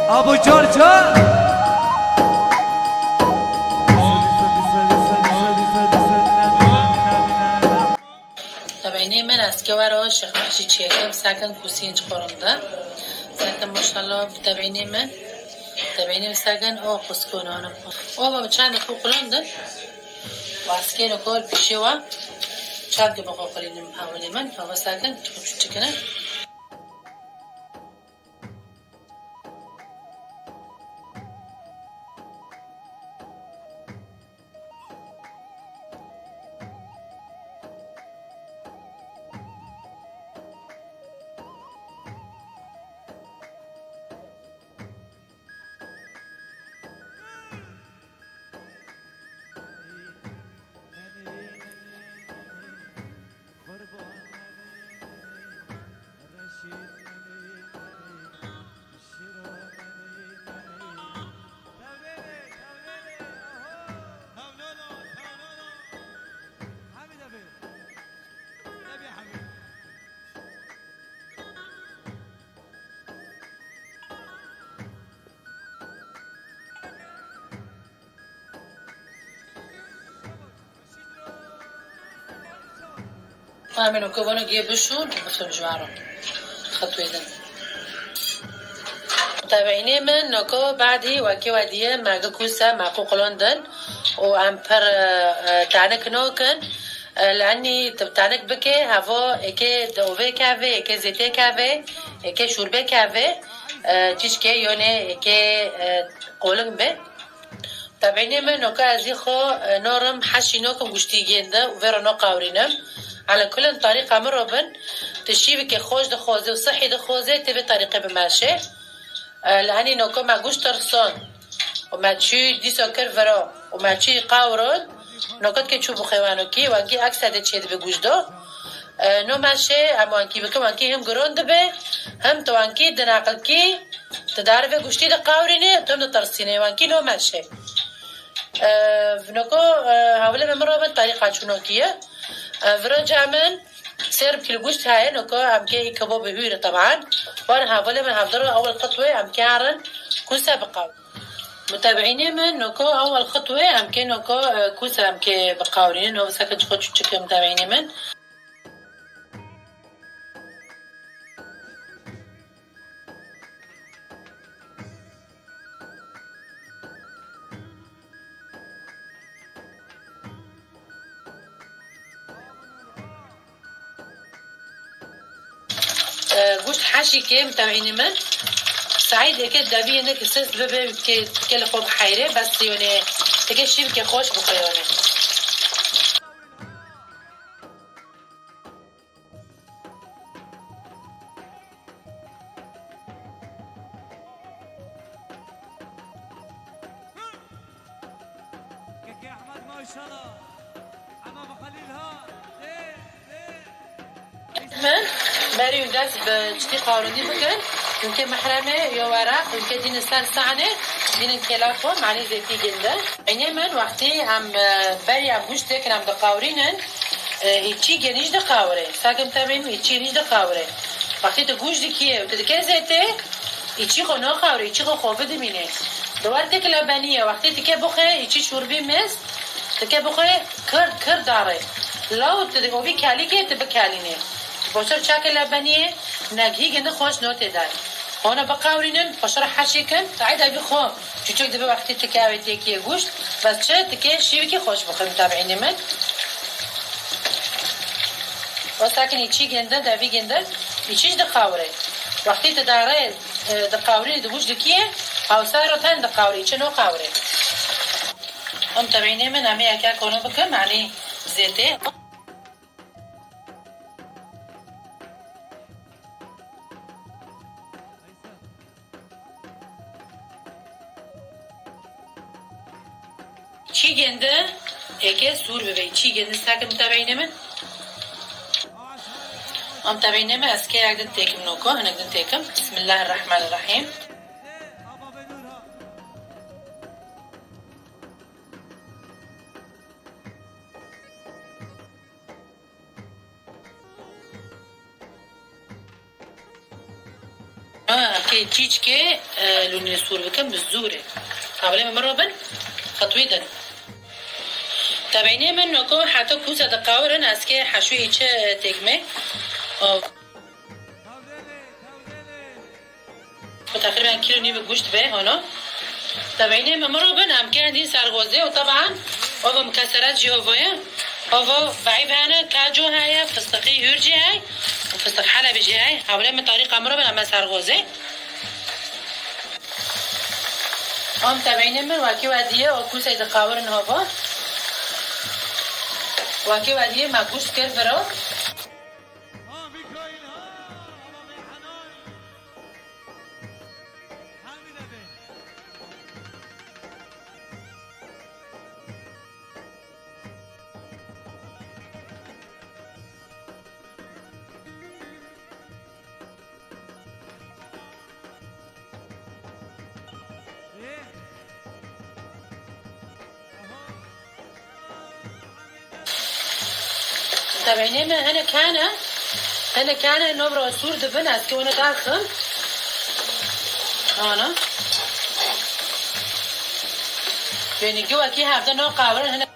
ابو جورجو تابعيني من اسكوارو شيخ محشي تشيكم ساكن كوسين قرندا ساكن ما شاء الله تابعيني من تابعيني ساكن او قسكون انا او ما بتشان كو قلندن واسكين كل بشوا شاد بقى قلين محاولين من فهو ساكن تشكنا فاهمين وكبرنا جيبشون وبصل جوارهم خطوة دن متابعيني من نكو بعدي وكي وديه ماغا كوسا ماكو قلندن وامبر تعنك نوكن لاني تبتعنك بكي هافو اكي دوفي كافي اكي زيتي كافي اكي شوربه كافي تشكي يوني اكي قولن به تابعيني من نوكا ازيخو نورم حشي نوكم گشتي جنده وفيرو نو قاورينم على كل طريقة مربن تشيبك خوش دخوزي وصحي دخوزي تبي طريقة بماشي لاني نوكو ما گوش ترسون وما تشي دي سكر فرا وما تشي قاورون نوكت که چوب خیوانو کی وانکی عکس ده چید به گوش دو نو ماشه اما وانکی بکم وانکی هم گروند به هم تو وانکی دناقل کی تدار به گوشتی ده قاورینه تو هم ترسینه وانکی نو ماشه نوكو هاوله ممرو طريقة شنو كيه فرجع من سير بكل جوشت هاي نوكو عم كي كباب هيرة طبعا وانا هاوله من هفضل اول خطوة عم كيعرن كوسا بقاو متابعيني من نوكو اول خطوة عم كي نوكو كوسا عم كي بقاورين نو ساكن تخد شو تشكي متابعيني من گوشت حاشي كي متابعيني من سعيد اكيد دابي انك السلس ببي كي خوب حيري بس يعني تكي شيب كي خوش بخيوني يا احمد ما شاء الله اما بخليلها من بري وداس بشتي قاروني بكن يمكن محرمه يا ورق يمكن دين سال سعنه دين الكلافون معني زيتي جدا يعني من وقتي عم بري عم گوشتك عم دقاورينن هيچي جنيش دقاوره ساكم تامين هيچي نيش دقاوره وقتی تو گوش دکیه و تدکه زیته ایچی خو نخوره ایچی خو خوفه دمینه دوار تک لبنیه وقتی تکه بخه ایچی شوربی مست تکه بخه کرد داره لاو تدکه بی کلی که تبه کلینه باشر چاک لبنیه نگهی گنده خوش نوته دار هونه بقاورینن باشر حشی کن تعید ابی خو چوچک دبه وقتی تکه اوی تکیه گوشت بس چه تکه شیوی که خوش بخه متابعین من وساكن يجي جنده دافي جنده يجيش دقاوري وقتی تداره دقاوري دبوش دكيه او سارو تان دقاوري چنو قاوري هم تبعيني من عمي اكا كونو بكم علي زيتي چی گنده اكا سور ببي چی گنده ساكن متابعيني من هم تابعيني ما اسكي اقدر تيكم نوكو هنقدر تيكم بسم الله الرحمن الرحيم که چیچ که لونی سور بکن بزوره حواله من رابن خطوی دن تبعینه من نکو حتی کوسه دقاورن از که حشوی چه تگمه تقریبا کیلو نیم گوشت به هانا تبعینه من رابن هم که هندین سرگوزه و طبعا و مکسرات جوابه هوا بعيب هنا كاجو هاي فستقي هرجي هاي وفستق حلبي جي هاي حوالي من طريقة مرة من أما سرغوزي هم تابعين من واكي وادية وكوسة يتقاورن هوا واكي وادية ما كوش كير فرو تابعين من هنا كان نبرة سور دبن از که اونو داخل هانا بینی جو اکی هفته نو قاورن هنا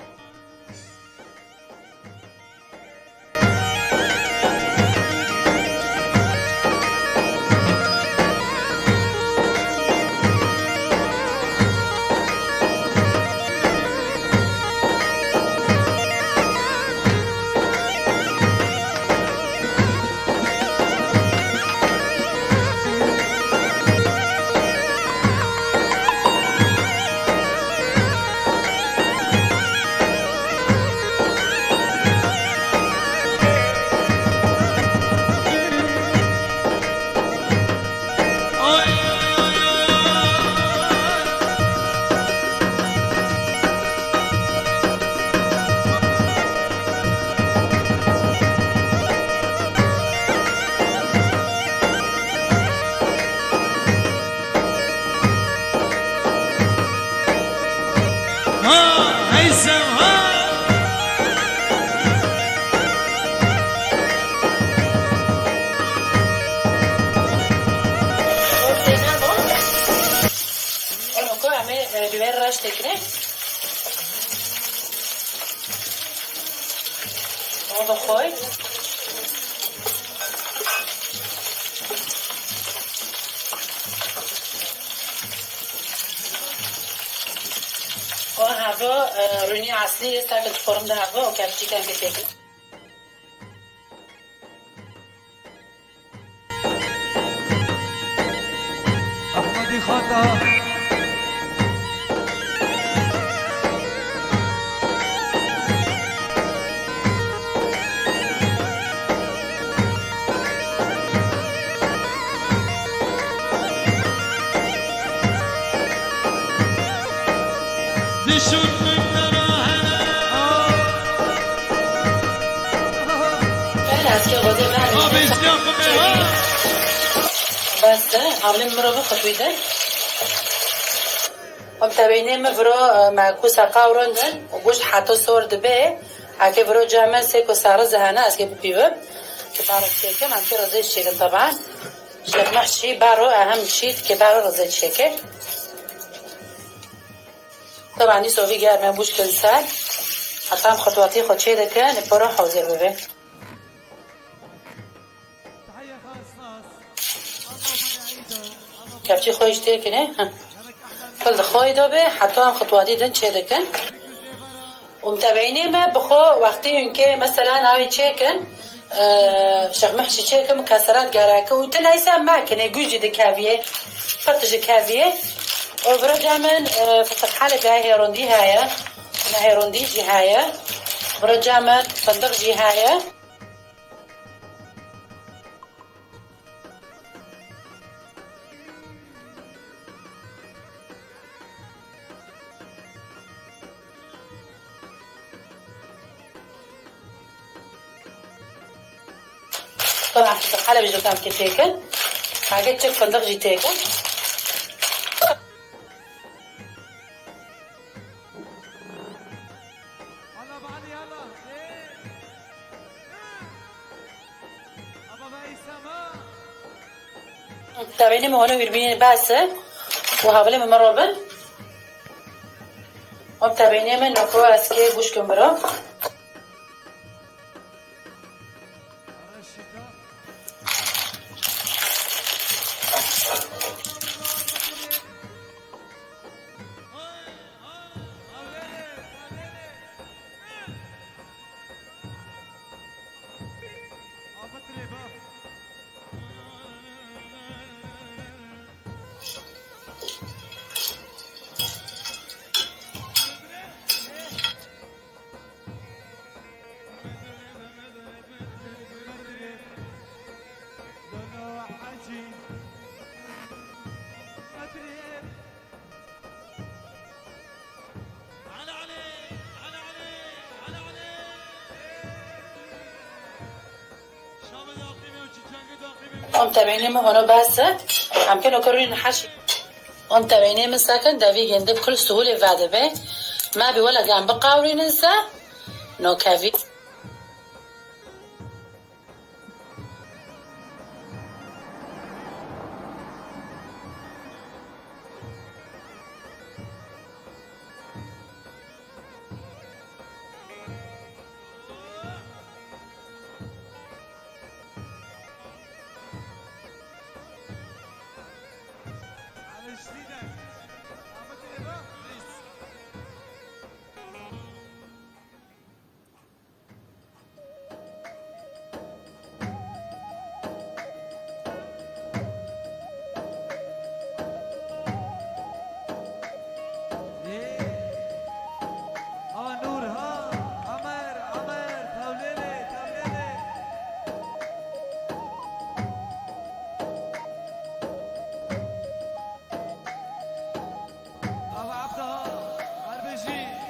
بخوای و هوا رونی اصلی است که فرم ده هوا و کفچی کم که تکن احمدی خطا بس عاملين مرة خطويدة هم تابعيني مفرو معكوسة قاورندن وبوش حتى صور دبي عكي فرو جامل سيكو سارة زهانا اسكي ببيبه كبارو الشيكن عم رزي الشيكن طبعا شلك محشي بارو اهم شيء كبارو رزي الشيكن طبعا دي صوفي قاعد ما بوش كنسال حتى هم خطواتي خد شي دكا نبرو حوزر ببه کفچی خویش تکنه کل خوی دابه حتی هم خطواتی دن چه دکن و متابعینه ما بخو وقتی اینکه مثلا هاوی چکن شخ محشی چکن مکسرات گراکه و تنهیسا ماکنه گوجی دکاویه فرطج کاویه و برا جامن فتق حاله بهای هیروندی هایا هیروندی جی هایا برا جامن فندق جی هایا طبعا حاله بيجو كام كتيكن حاجات تشك فندق جي تيكن متابعيني هون ويربيني بس وهاولي من روبن ومتابعيني من نكو اسكي بوش كمبرا متابعيني من هون بس ممكن اكرر حشي متابعيني من ساكن دافي جنده بكل سهوله بعد به ما بي ولا قام بقاوري ننسى نو كافي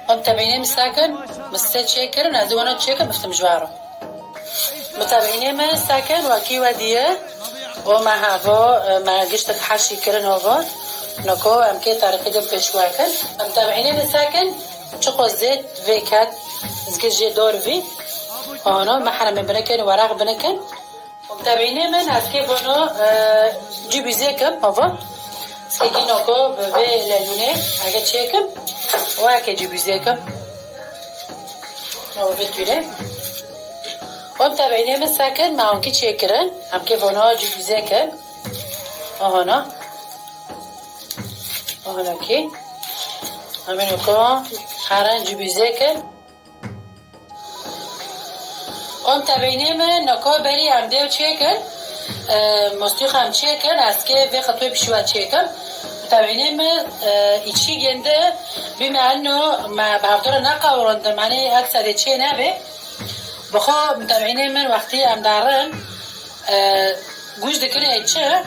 متابعيني مساكن مستد شاكر ونازوانا تشاكر مفتم جوارو متابعيني من ساكن وكي وديه وما هافو ما قشتك حشي كرن هوفو نكو امكي طريقي دم بشواكن متابعيني من ساكن چقو زيت فيكات زكجي دور في هونو محرم بنكن وراغ بنكن متابعيني من اسكي بونو جيبي زيكم هوفو سكي نكو ببي لالوني اگه تشاكم واكي جيبي زيكم هو بتويله ومتابعيني من ساكن ما هونكي تشاكرن هم كيف هنا جيبي زيكم هنا هنا كي همين يكون حران جيبي زيكم ومتابعيني من نكو بري هم ديو تشاكر مستيخ هم تشاكر اسكي في خطوة بشوات تشاكر متابعيني من ایچی گنده بما انه ما بهفتر نقاورندم معنی اکثر چه نبه بخوا متابعيني من وقتی ام دارن گوش دکنه ایچه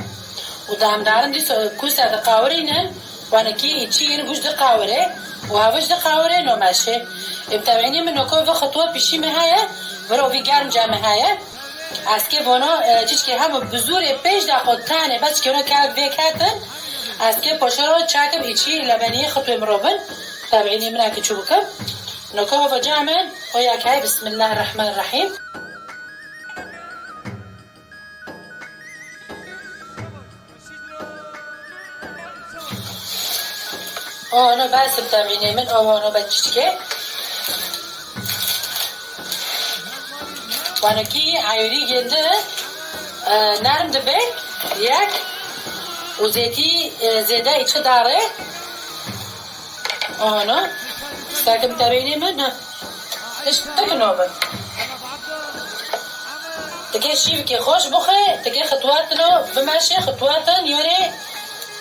و دا ام دارن دیس کوسا دقاورینن وانکی ایچی ین گوش دقاوره و هاوش دقاوره نو ماشه متابعيني من نکو و خطوات پیشی مهایه برو وی گرم جامعه هایه از که بانو چیز که همه بزور پیش دا خود تانه بس که اونو که ویکاتن از که پاشارو چاکم ایچی لبنیه خطوه مروبن تابعيني من اكي تشوبكم نكوه وجعمل وياك هاي بسم الله الرحمن الرحيم انا بس متابعيني من انا بتشتكي وانا كي عيوري جنده نرم دبي ياك وزيتي زيدا ايش داره انا ساكن متابعيني منها ايش تقنوبن تكي شيفكي خوش بخي تكي خطواتنا بماشي خطواتن يوري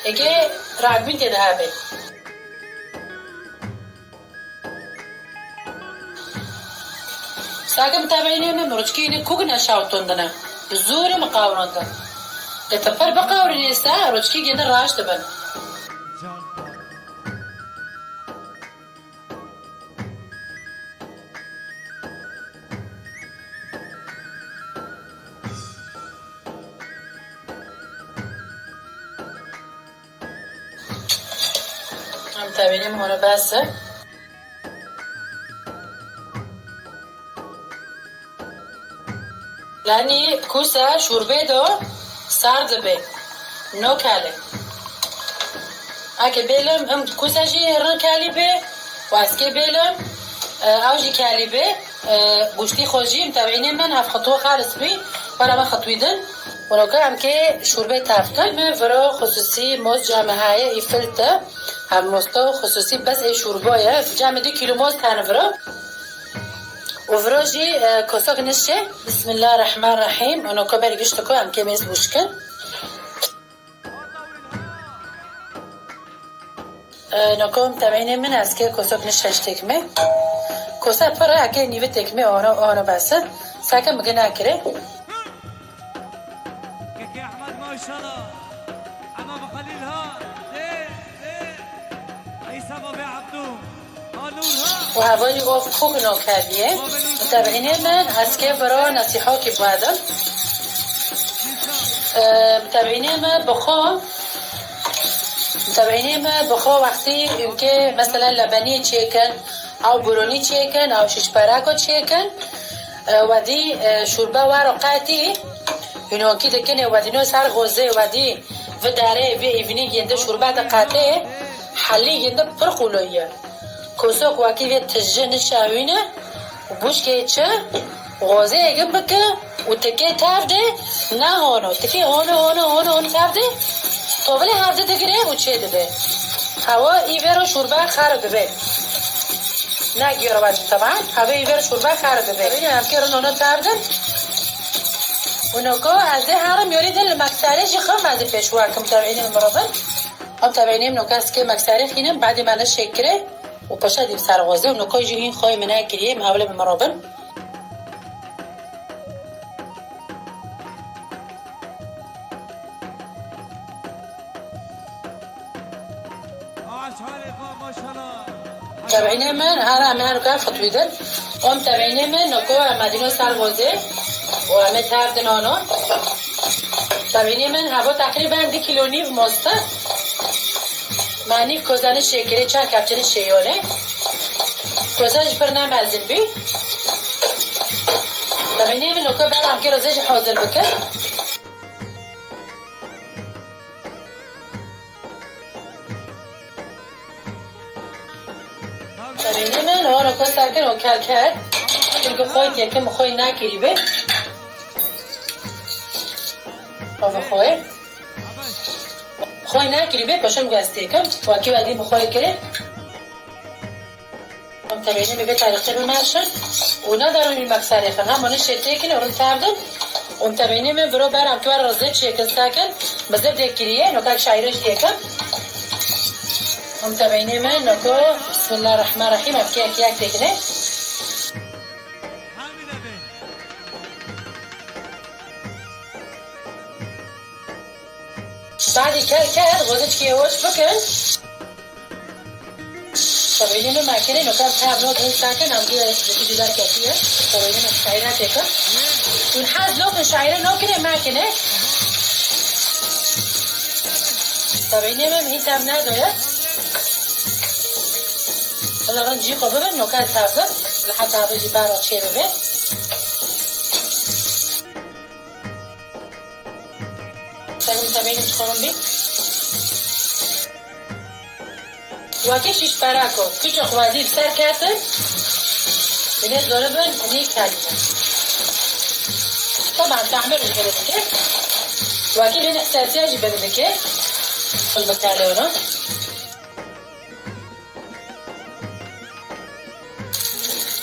اكي راكبين تذهبي ساكن متابعيني من مرجكيني كوغنا شاوتوندنا بزوري مقاورندن تتفر بقاوري نيسا رجكي جدا راش تبن متابعيني هنا بس لاني كوسا شوربه دو سارد به نو کاله اگه بیلم هم کوساجی رن کالی به و اسکه بیلم اوجی کالی به گوشتی خوشی متابعین من هفت خطوه خالص بی ولی من خطویدن ونوكا هم که شوربه تفکن ورا خصوصی موز جامعه های ایفلته هم مستو خصوصی بس ای شوربه جامعه 2 کیلو موز تانه ورا وفرا جي كوساك نشي بسم الله الرحمن الرحيم ونوكا باري قشتكو هم که میز بوشکن نوكا متابعين من از که كوساك نشش تکمه كوسا پره اگه نیوه تکمه آنو بسه ساکن مگه نکره كيكي احمد ما شاء الله اما بخليل ها زين زين عيسى بابي عبدو نور ها و هوایی گفت خوب نو کردیه متابعین من از که برا نصیحا که بودم متابعین من بخوا وقتی که مثلا لبنی چیکن او برونی چیکن او شش پراکو چیکن و دی شوربه ورقاتی اینو کی دکنه و دینو سر غوزه و دی و داره و ایونی گنده شوربه دقاته حلی گنده پرخولویه کوساک واقعی تجن شاوینه و بوش که چه غوزه اگم بکه و تکه تافده نه هونو تکه هونو تافده تو ولی هفته تگیره و چه ده هوا ایوه شوربه خراب به نه گیره باید طبعا هوا ایوه شوربه خراب به ببینی هم که رنونه تافدن ونوكا از هرم يريد المكساري شي خم از پیشوا کم تابعینیم مرابط هم تابعینیم نوکاس که مكساري خینم بعد ما نشکره و پشت دیم سرغازه و نوکا جو این خواه منه کریه محاوله به مرابط ما شاء الله تابعینیم من هرم نوکا خطویدن هم تابعینیم من نوکا مدینو سرغازه و همه تردن آنو تابعینیم من هوا تقریبا 2 کیلو نیو ماسته معنی کوزان شکری چند کپچه شیاره کوزانش پر نمازن بی تابعینیم من نوکا برام که روزش حاضر بکن تابعینیم من هوا نوکا سرکن و کل کرد چونکه خواهید یکم مخواه نکری بی آفه خواهی نکری بی باشم گسته کم واقعی بعدی بخواهی کره هم تبینه بی تاریخه بمرشن اونا دارون این مکسره خن هم منه شده کنه اون تردن اون تبینه من برو برم که بر رازه چیکن ساکن بزر دکریه نوکا شایرش دیکم هم تبینه من نوکا بسم الله الرحمن الرحیم افکی یک دیکنه بعدی کرد غازش که یواش بکن تابعینیم مکنه نوکم تب ناد این ساکن هم دیگه دیگه در کتیه تابعینیم شایره تکن اون حد لوکن شایره نکنه مکنه تابعینیم این تب نداره حالا جی خواه ببین نوکر تبزن لحظه هوا جی برا چه ببین تابعینیم چخورم بید واقعی شیش پراکو پیچ خوازی سر کردن بینه داره بین اینه کردن طبعا تحمل میکنه که واقعی بین احساسیاجی ببینه که خل بکرده اونا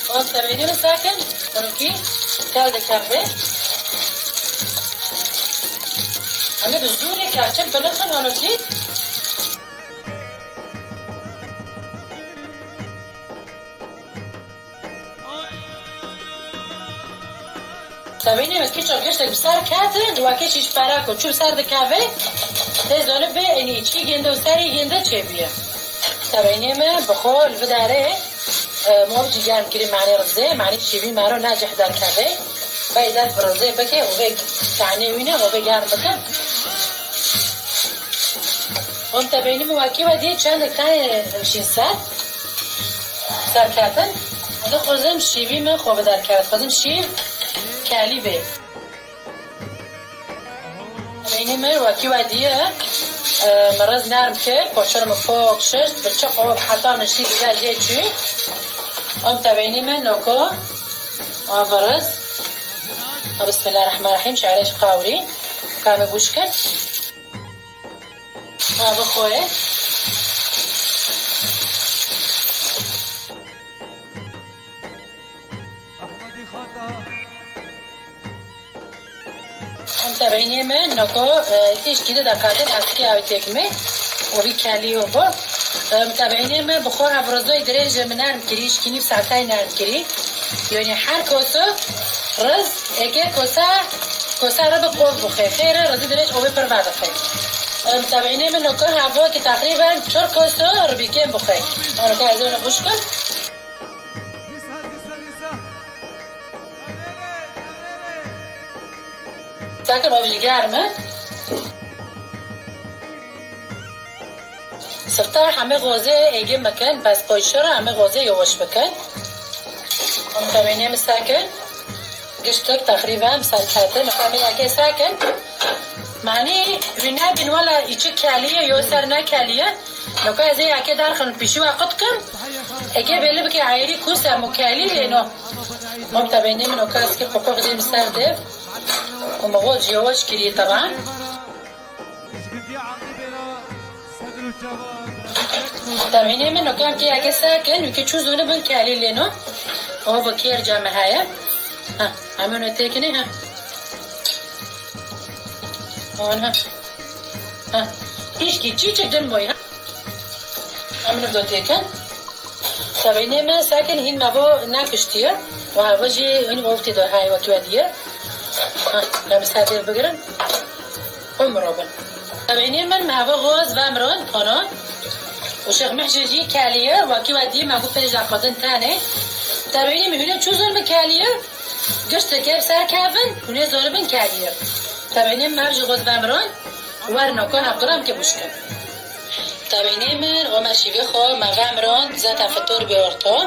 آن تبینیم ساکن اونو کی کرده کرده همه بزدوری کرچن بلخن اونو کی تبینیم از که چاکش تک بسر کردن واقعی شیش پراکو چوب سر دکاوه تزانه به اینی چی گنده و سری گنده چه بیه تبینیم بخول و داره موجی گرم کردیم معنی رزه معنی شیوی مرا نجح در کبه باید برزه بکه و به تعنی وینه و به گرم بکن اون تبینیم واقعی و دیگه چند کنه شین سر کردن اگه خوزم شیوی من خوبه در کرد خوزم شیو کلی به بینی من وکی ودیه مرز نرم که پاشر مفوق شد بچه قوب حتی نشی بیده جه چی ام تبینی من نوکو برز بسم الله الرحمن الرحیم شعرش قاوری کامه گوش کن بخوره احمدی خاطر تبعینی من نکو تیش کیده دکاتر اسکی آویتک می و بی کلی و با تبعینی من بخور افرازوی درجه من نرم کریش کنی ساعتای نرم کری یعنی هر کوسا رز اگه کوسا را به قوز بخیر خیره رزی درجه او پر بعد خیر تبعینی من نکو هوا که تقریبا 4 کوسا رو بیکن بخیر آنو که از اون بوش کن ساکن بابجی گرمه سرطان همه غازه ایگه مکن بس پایشه را همه غازه یواش بکن هم تبینیم ساکن گشتک تقریبا سرکته مقامی اگه ساکن معنی رینه بین والا ایچه کلیه یا سر نه کلیه نوکا از ای اگه درخن پیشو وقت کن اگه بله بکی عیری کوس همو کلی لینو هم تبینیم نوکا از که حقوق دیم سر دیف ومغول جواش كري طبعا تمهيني منه كان كي اگه ساكن وكي چوز دونه بن كالي لينو وهو بكير جامع هايا ها عملوا تيكني ها هون ها ايش كي تشي جدن موي ها عملوا دو تيكن تمهيني من ساكن هين مابو ناكشتير وهذا جي هين وفتي دو هاي وكي وديه لابس هذه بقرن ومروبن تبعيني من مهوا غوز وامرون خانون وشيخ محججي كالية وكي ودي ما قلت لي جاقبتن تاني تبعيني من هنا شو ظلم كالية قشت كيف سار كافن هنا ظلمن كالية تبعيني من مهجي غوز وامرون ورنو كون عبدالرحم كبوشكن تبعيني من وماشي بيخو ما وامرون ذات فتور بيورتو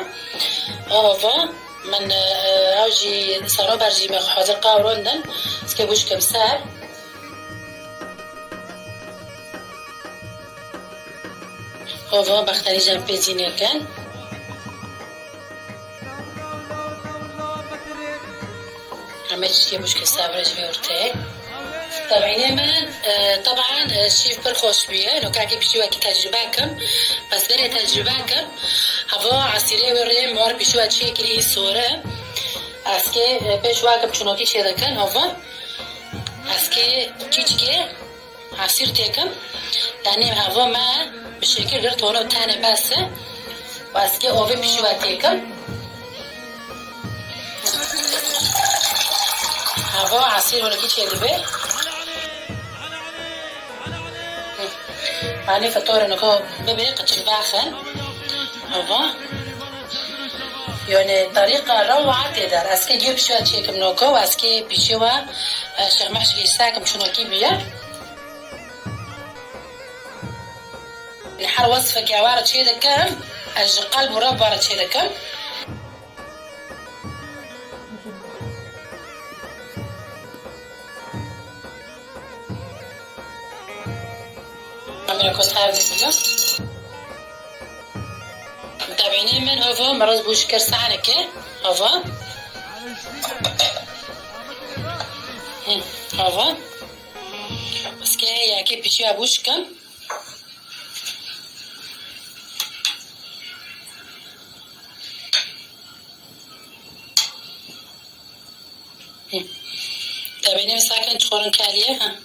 اوفا من اوجي صاروا برجي من حاضر قاوروندن اسكي بوش كمسار اوفا بختاري جنبي زيني كان عملت شي بوش كسار برجي ورتي طبعا من طبعا الشيف برخوش بيه لو كاكي بشي وكي تجرباكم بس بري تجرباكم هوا عصيري وري مار بشي وكي كلي صوره اسكي بيش واكم چونوكي شيدكن هوا اسكي چيچكي عصير تيكم يعني هوا ما بشكل غير تونو تاني بس واسكي اوفي بشي واتيكم هوا عصير ولا كي شيدبه يعني فطور انكو ببري قتل باخن هذا يعني طريقة روعة تقدر اسكي جيب شو تشيك منوكو واسكي بيشوا شيخ محشي ساكم شنو كيبيا الحر وصفك يا وارد شي كم القلب ورب وارد شي كم عمرك وصحاب ديسيا متابعيني من هوفا مرز بوش كرسانك هوفا هوفا بس كي هي كي بيشي ابوش كم تابعيني مساكن تخورن كاليه ها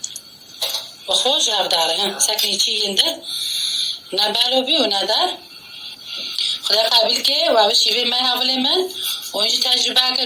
وخوش هفداره ها ساكن چی ینده نبالو بی و ندار خدا قابل که و شیوه من حواله من و اینجا تجربه کر